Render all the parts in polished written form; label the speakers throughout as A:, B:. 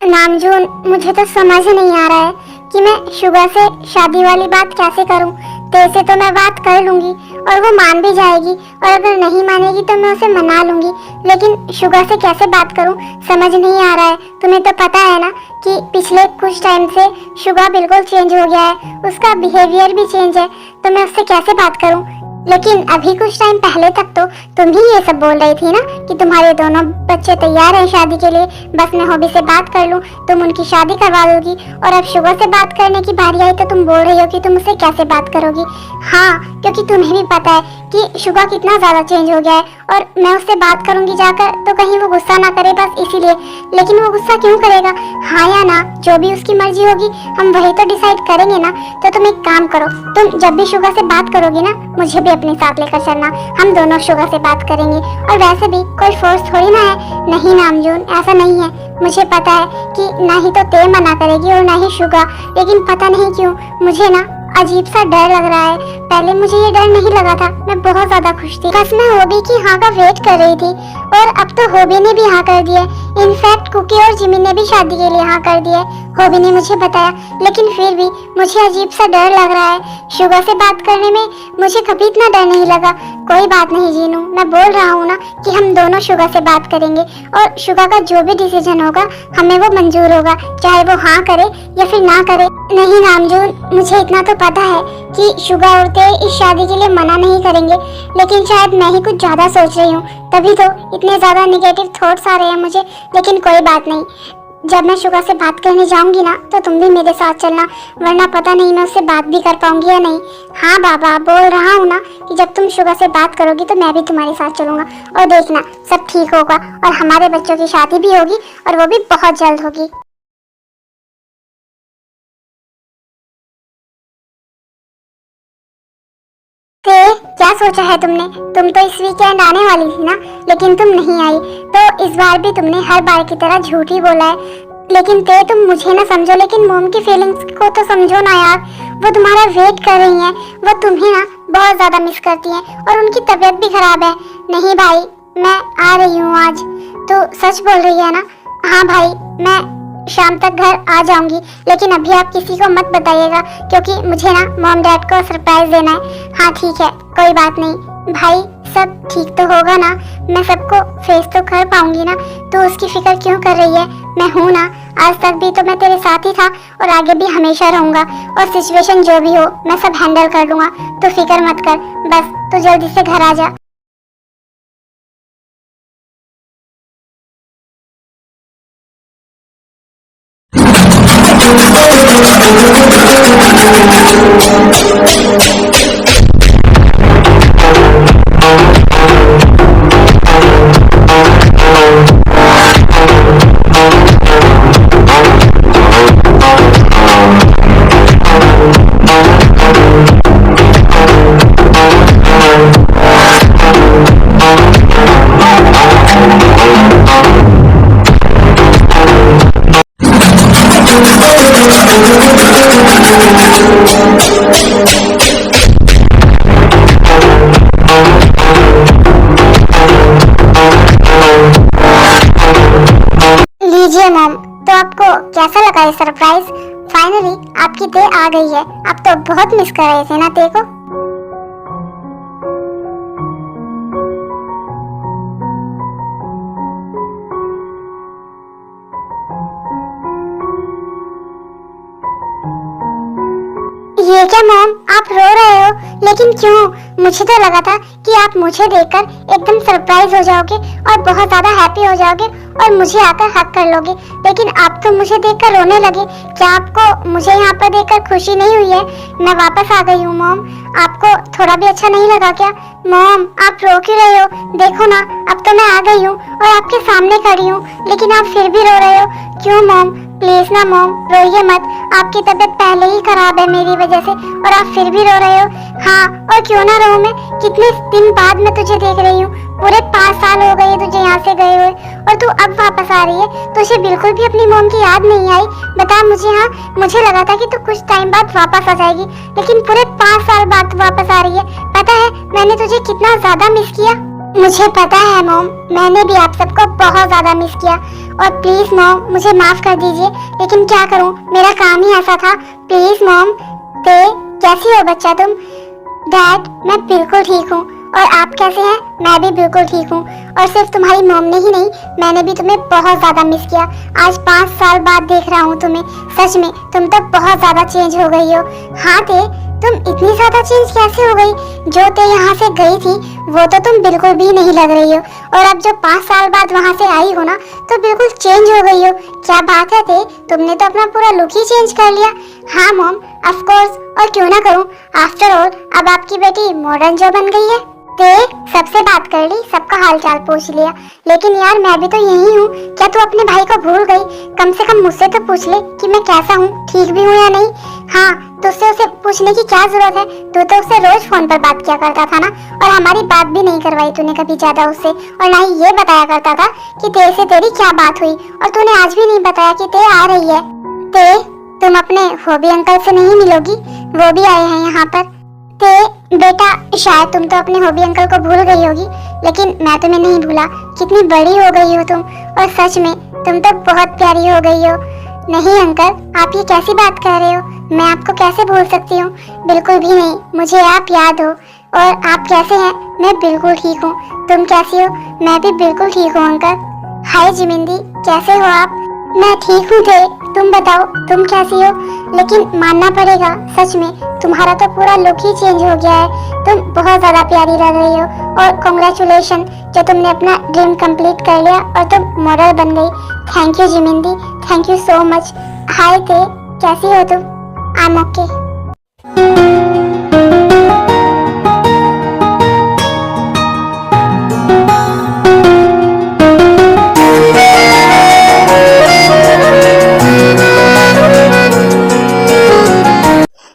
A: Namjoon, मुझे तो समझ नहीं आ रहा है कि मैं शुगा से शादी वाली बात कैसे करूं। तेरे से तो मैं बात कर लूंगी और वो मान भी जाएगी, और अगर नहीं मानेगी तो मैं उसे मना लूंगी, लेकिन शुगा से कैसे बात करूं समझ नहीं आ रहा है। तुम्हें तो पता है ना कि पिछले कुछ टाइम से शुगा बिल्कुल चेंज हो गया है, उसका बिहेवियर भी चेंज है, तो मैं उससे कैसे बात करूं। लेकिन अभी कुछ टाइम पहले तक तो तुम ही ये सब बोल रही थी ना कि तुम्हारे दोनों बच्चे तैयार हैं शादी के लिए, बस मैं हॉबी से बात कर लूं, तुम उनकी शादी करवा दोगी। और अब शुगर से बात करने की बारी आई तो तुम बोल रही हो कि तुम उससे कैसे बात करोगी। हाँ, क्योंकि तुम्हें भी पता है कि शुगर कितना ज्यादा चेंज हो गया है, और मैं उससे बात करूंगी जाकर तो कहीं वो गुस्सा ना करे, बस इसीलिए। लेकिन वो गुस्सा क्यों करेगा? हाँ या ना, जो भी उसकी मर्जी होगी हम वही तो डिसाइड करेंगे ना। तो तुम एक काम करो, तुम जब भी शुगर से बात करोगी ना मुझे भी अपने साथ लेकर चलना, हम दोनों शुगर से बात करेंगे। और वैसे भी कोई फोर्स थोड़ी ना है। नहीं नामजून, ऐसा नहीं है। मुझे पता है कि ना ही तो ते मना करेगी और ना ही शुगर, लेकिन पता नहीं क्यों मुझे ना अजीब सा डर लग रहा है। पहले मुझे ये डर नहीं लगा था, मैं बहुत ज्यादा खुश थी, बस मैं हॉबी की हाँ का वेट कर रही थी, और अब तो हॉबी ने भी हाँ कर दिया। इनफैक्ट कुकी और जिमी ने भी शादी के लिए हाँ कर दिया। हॉबी ने मुझे बताया, लेकिन फिर भी मुझे अजीब सा डर लग रहा है। शुगर से बात करने में मुझे कभी इतना डर नहीं लगा। कोई बात नहीं जीनू, मैं बोल रहा हूँ ना कि हम दोनों शुगर से बात करेंगे, और शुगर का जो भी डिसीजन होगा हमें वो मंजूर होगा, चाहे वो हाँ करे या फिर ना करे। नहीं नामजून, मुझे इतना तो पता है कि शुगर और ते इस शादी के लिए मना नहीं करेंगे, लेकिन शायद मैं ही कुछ ज्यादा सोच रही हूँ, तभी तो इतने ज्यादा नेगेटिव थॉट्स आ रहे हैं मुझे। लेकिन कोई बात नहीं, जब मैं शुगर से बात करने जाऊंगी ना तो तुम भी मेरे साथ चलना, वरना पता नहीं मैं उससे बात भी कर पाऊंगी या नहीं। हाँ बाबा, बोल रहा हूँ ना कि जब तुम शुगर से बात करोगी तो मैं भी तुम्हारे साथ चलूंगा, और देखना सब ठीक होगा, और हमारे बच्चों की शादी भी होगी, और वो भी बहुत जल्द होगी। क्या सोचा है तुमने? तुम तो इस वीकेंड आने वाली थी ना, लेकिन तुम नहीं आई, तो इस बार भी तुमने हर बार की तरह झूठ ही बोला है। लेकिन तुम मुझे ना समझो, लेकिन मोम की फीलिंग्स को तो समझो ना यार। वो तुम्हारा वेट कर रही हैं, वो तुम्हें ना बहुत ज्यादा मिस करती हैं, और उनकी तबीयत भी खराब है। नहीं भाई, मैं आ रही हूँ आज, तो सच बोल रही है ना? हाँ भाई, मैं शाम तक घर आ जाऊंगी, लेकिन अभी आप किसी को मत बताइएगा, क्योंकि मुझे ना मॉम डैड को सरप्राइज देना है। हाँ ठीक है, कोई बात नहीं भाई, सब ठीक तो होगा ना? मैं सबको फेस तो कर पाऊंगी ना? तो उसकी फिक्र क्यों कर रही है? मैं हूँ ना, आज तक भी तो मैं तेरे साथ ही था, और आगे भी हमेशा रहूंगा, और सिचुएशन जो भी हो मैं सब हैंडल कर लूंगा, तो फिक्र मत कर, बस तू जल्दी से घर आ जा। लीजिए मैम, तो आपको कैसा लगा ये सरप्राइज? फाइनली आपकी ते आ गई है। आप तो बहुत मिस कर रहे थे ना ते को। ये क्या मॉम, आप रो रहे हो? लेकिन क्यों? मुझे तो लगा था कि आप मुझे देखकर एकदम सरप्राइज हो जाओगे और बहुत ज्यादा हैप्पी हो जाओगे और मुझे आकर हक कर लोगे, लेकिन आप तो मुझे देखकर रोने लगे। क्या आपको मुझे यहाँ पर देखकर खुशी नहीं हुई है? मैं वापस आ गई हूँ मॉम, आपको थोड़ा भी अच्छा नहीं लगा क्या? मॉम, आप रो क्यों रहे हो? देखो ना, अब तो मैं आ गई हूँ और आपके सामने खड़ी हूँ, लेकिन आप फिर भी रो रहे हो। क्यों मॉम? प्लीज ना मॉम, रोइए मत। आपकी तबीयत पहले ही खराब है मेरी वजह से, और आप फिर भी रो रहे हो। हाँ, और क्यों ना रो मैं? कितने दिन बाद मैं तुझे देख रही हूँ, पूरे 5 साल हो गए तुझे यहाँ से गए हुए, और तू अब वापस आ रही है। तुझे बिल्कुल भी अपनी मॉम की याद नहीं आई? बता मुझे। हाँ, मुझे लगा था कि तू कुछ टाइम बाद वापस आ जाएगी, लेकिन पूरे 5 साल बाद तू वापस आ रही है। पता है मैंने तुझे कितना ज्यादा मिस किया। मुझे पता है मॉम, मैंने भी आप सबको बहुत ज्यादा मिस किया और प्लीज मॉम मुझे माफ कर दीजिए, लेकिन क्या करूं, मेरा काम ही ऐसा था। Please mom. ते कैसी हो बच्चा तुम? डैड मैं बिल्कुल ठीक हूँ, और आप कैसे हैं? मैं भी बिल्कुल ठीक हूँ। और सिर्फ तुम्हारी मॉम ने ही नहीं, मैंने भी तुम्हें बहुत ज्यादा मिस किया। आज 5 साल बाद देख रहा हूँ तुम्हें। सच में तुम तो बहुत ज्यादा चेंज हो गई हो। हाँ ते, तुम इतनी ज्यादा चेंज कैसे हो गई? जो ते यहाँ से गई थी वो तो तुम बिल्कुल भी नहीं लग रही हो, और अब जो 5 साल बाद वहाँ से आई हो ना, तो बिल्कुल चेंज हो गई हो। क्या बात है ते, तुमने तो अपना पूरा लुक ही चेंज कर लिया। हाँ मॉम, ऑफ कोर्स, और क्यों ना करूँ, आफ्टर ऑल अब आपकी बेटी मॉडर्न जो बन गई है। ते सबसे बात कर ली, सबका हालचाल पूछ लिया, लेकिन यार मैं भी तो यही हूँ। क्या तू अपने भाई को भूल गई? कम से कम मुझसे तो पूछ ले कि मैं कैसा हूँ, ठीक भी हूँ या नहीं। हाँ, तुझसे उसे पूछने की क्या जरूरत है? तू तो उससे रोज फोन पर बात किया करता था ना, और हमारी बात भी नहीं करवाई तूने कभी ज्यादा उससे, और ना ही ये बताया करता था कि तेरे से तेरी क्या बात हुई, और तूने आज भी नहीं बताया कि ते आ रही है। ते तुम अपने हॉबी अंकल से नहीं मिलोगी? वो भी आए हैं यहाँ पर। ते बेटा, शायद तुम तो अपने हॉबी अंकल को भूल गई होगी, लेकिन मैं तुम्हें नहीं भूला। कितनी बड़ी हो गई हो तुम, और सच में तुम तो बहुत प्यारी हो गई हो। नहीं अंकल, आप ये कैसी बात कर रहे हो? मैं आपको कैसे भूल सकती हूँ? बिल्कुल भी नहीं, मुझे आप याद हो। और आप कैसे हैं? मैं बिल्कुल ठीक हूँ। तुम कैसी हो? मैं भी बिल्कुल ठीक हूँ अंकल। हाय जिमिंदी, कैसे हो आप? मैं ठीक हूँ थे, तुम बताओ तुम कैसी हो? लेकिन मानना पड़ेगा, सच में तुम्हारा तो पूरा लुक ही चेंज हो गया है। तुम बहुत ज्यादा प्यारी लग रही हो, और कॉन्ग्रेचुलेशन जो तुमने अपना ड्रीम कंप्लीट कर लिया और तुम मॉडल बन गई। थैंक यू जिमिंदी, thank you so much. Hi थे, कैसी हो तुम? I am okay.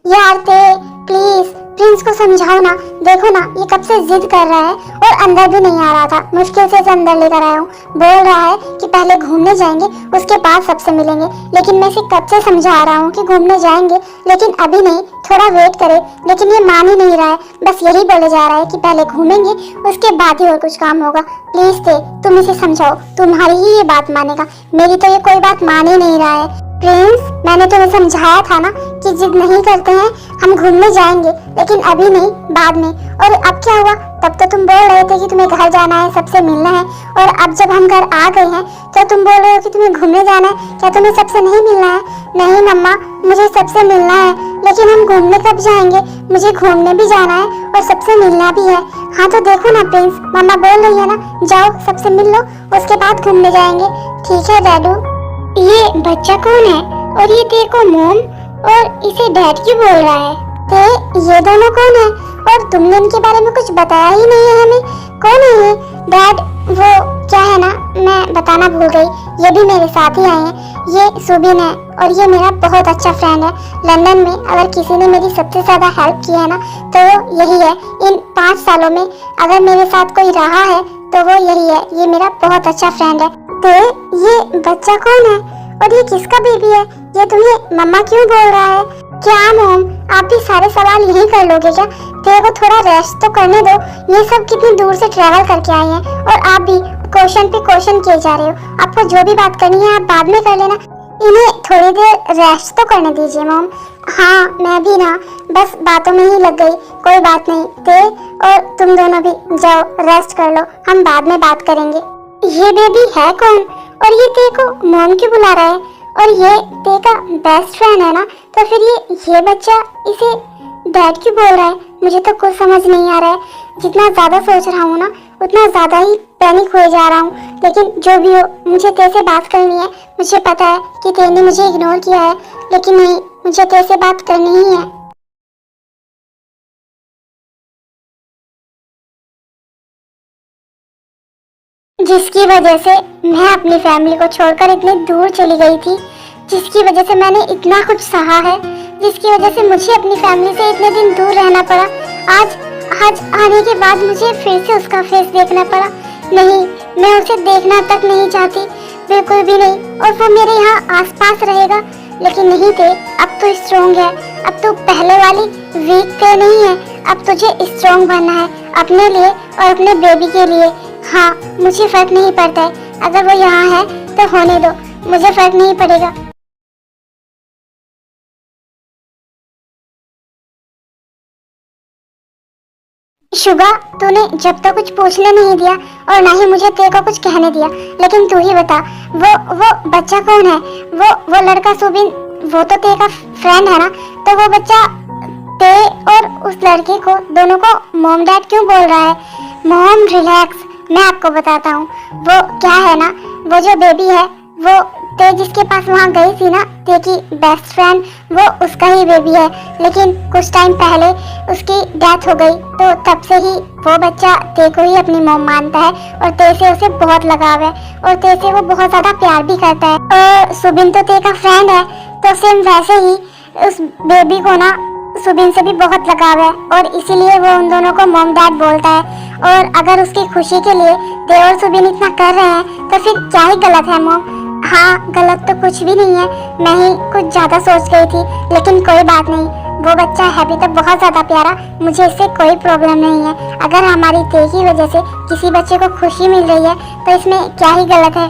A: यार ते प्लीज प्रिंस को समझाओ ना। देखो ना, ये कब से जिद कर रहा है और अंदर भी नहीं आ रहा था। मुश्किल से इसे अंदर लेकर आया हूँ। बोल रहा है कि पहले घूमने जाएंगे, उसके बाद सबसे मिलेंगे। लेकिन मैं इसे कब से समझा रहा हूँ कि घूमने जाएंगे, लेकिन अभी नहीं, थोड़ा वेट करे। लेकिन ये मान ही नहीं रहा है, बस यही बोले जा रहा है कि पहले घूमेंगे, उसके बाद ही और कुछ काम होगा। प्लीज ते तुम इसे समझाओ, तुम्हारी ही ये बात मानेगा। मेरी तो ये कोई बात मान ही नहीं रहा है। प्रिंस, मैंने तुम्हें समझाया था ना कि जिद नहीं करते हैं, हम घूमने जाएंगे, लेकिन अभी नहीं, बाद में। और अब क्या हुआ? तब तो तुम बोल रहे थे कि तुम्हें घर जाना है, सबसे मिलना है, और अब जब हम घर आ गए हैं तो तुम बोल रहे हो कि तुम्हें घूमने जाना है। क्या तुम्हें सबसे नहीं मिलना है? नहीं मम्मा, मुझे सबसे मिलना है, लेकिन हम घूमने कब जाएंगे? मुझे घूमने भी जाना है और सबसे मिलना भी है। हाँ तो देखो ना प्रिंस, मम्मा बोल रही है ना, जाओ सबसे मिल लो, उसके बाद घूमने जाएंगे। ठीक है डैडू। ये बच्चा कौन है? और ये ते को मोम और इसे डैड क्यों बोल रहा है? ते ये दोनों कौन है? और तुमने इनके बारे में कुछ बताया ही नहीं है हमें। कौन है ये? डैड वो क्या है ना, मैं बताना भूल गई, ये भी मेरे साथ ही आए हैं। ये सुबिन है, और ये मेरा बहुत अच्छा फ्रेंड है। लंदन में अगर किसी ने मेरी सबसे ज्यादा हेल्प की है ना, तो वो यही है। इन 5 सालों में अगर मेरे साथ कोई रहा है तो वो यही है। ये मेरा बहुत अच्छा फ्रेंड है। तो ये बच्चा कौन है और ये किसका बेबी है? ये तुम्हें मम्मा क्यों बोल रहा है? क्या मोम, आप भी सारे सवाल यही कर लोगे क्या? तेरे को थोड़ा रेस्ट तो करने दो। ये सब कितनी दूर से ट्रैवल करके आए हैं, और आप भी क्वेश्चन पे क्वेश्चन किए जा रहे हो। आपको जो भी बात करनी है आप बाद में कर लेना, इन्हें थोड़ी देर रेस्ट तो करने दीजिए मोम। हाँ मैं भी ना बस बातों में ही लग गई। कोई बात नहीं, ते और तुम दोनों भी जाओ रेस्ट कर लो, हम बाद में बात करेंगे। ये बेबी है कौन? और ये ते को मोम क्यों बुला रहा है? और ये ते का बेस्ट फ्रेंड है ना, तो फिर ये बच्चा इसे डैड क्यों बोल रहा है? मुझे तो कुछ समझ नहीं आ रहा है। जितना ज्यादा सोच रहा हूँ ना, उतना ज्यादा ही पैनिक हुए जा रहा हूँ। लेकिन जो भी हो, मुझे ते से बात करनी है। मुझे पता है कि ते ने मुझे इग्नोर किया है, लेकिन नहीं, मुझे ते से बात करनी ही है। जिसकी वजह से मैं अपनी फैमिली को छोड़कर इतनी दूर चली गई थी, जिसकी वजह से मैंने इतना कुछ सहा है, जिसकी वजह से मुझे अपनी फैमिली से इतने दिन दूर रहना पड़ा। आज आज आने के बाद मुझे फिर से उसका फेस देखना पड़ा। नहीं, मैं उसे देखना तक नहीं चाहती, बिल्कुल भी नहीं। और वो मेरे यहाँ आसपास रहेगा, लेकिन नहीं थे, अब तो स्ट्रॉन्ग है। अब तू पहले वाली वीक पे नहीं है, अब तुझे स्ट्रॉन्ग बनना है अपने लिए और अपने बेबी के लिए। हाँ, मुझे फर्क नहीं पड़ता है, अगर वो यहाँ है तो होने दो, मुझे फर्क नहीं पड़ेगा। शुगा, तूने जब तक कुछ पूछने नहीं दिया और ना ही मुझे तेरे को कुछ कहने दिया, लेकिन तू ही बता, वो बच्चा कौन है? वो लड़का सुबिन, वो तो तेरे का फ्रेंड है ना, तो वो बच्चा ते और उस लड़के को दोनों को मॉम डैड क्यों बोल रहा है? मॉम रिलैक्स, मैं आपको बताता हूँ। वो क्या है ना, वो जो बेबी है वो ते जिसके पास वहाँ गई थी ना, ते की बेस्ट फ्रेंड, वो उसका ही बेबी है। लेकिन कुछ टाइम पहले उसकी डेथ हो गई, तो तब से ही वो बच्चा ते को ही अपनी मॉम मानता है और ते से उसे बहुत लगाव है और ते से वो बहुत ज़्यादा प्यार भी करता है। और सुबिन तो ते का फ्रेंड है, तो सेम वैसे ही उस बेबी को ना सुबिन से भी बहुत लगाव है और इसीलिए वो उन दोनों को मॉम डैड बोलता है। और अगर उसकी खुशी के लिए ते और सुबिन इतना कर रहे हैं तो फिर क्या ही गलत है मॉम? हाँ, गलत तो कुछ भी नहीं है, मैं ही कुछ ज़्यादा सोच गई थी, लेकिन कोई बात नहीं। वो बच्चा है भी तो बहुत ज़्यादा प्यारा, मुझे इससे कोई प्रॉब्लम नहीं है। अगर हमारी ते की वजह से किसी बच्चे को खुशी मिल रही है तो इसमें क्या ही गलत है।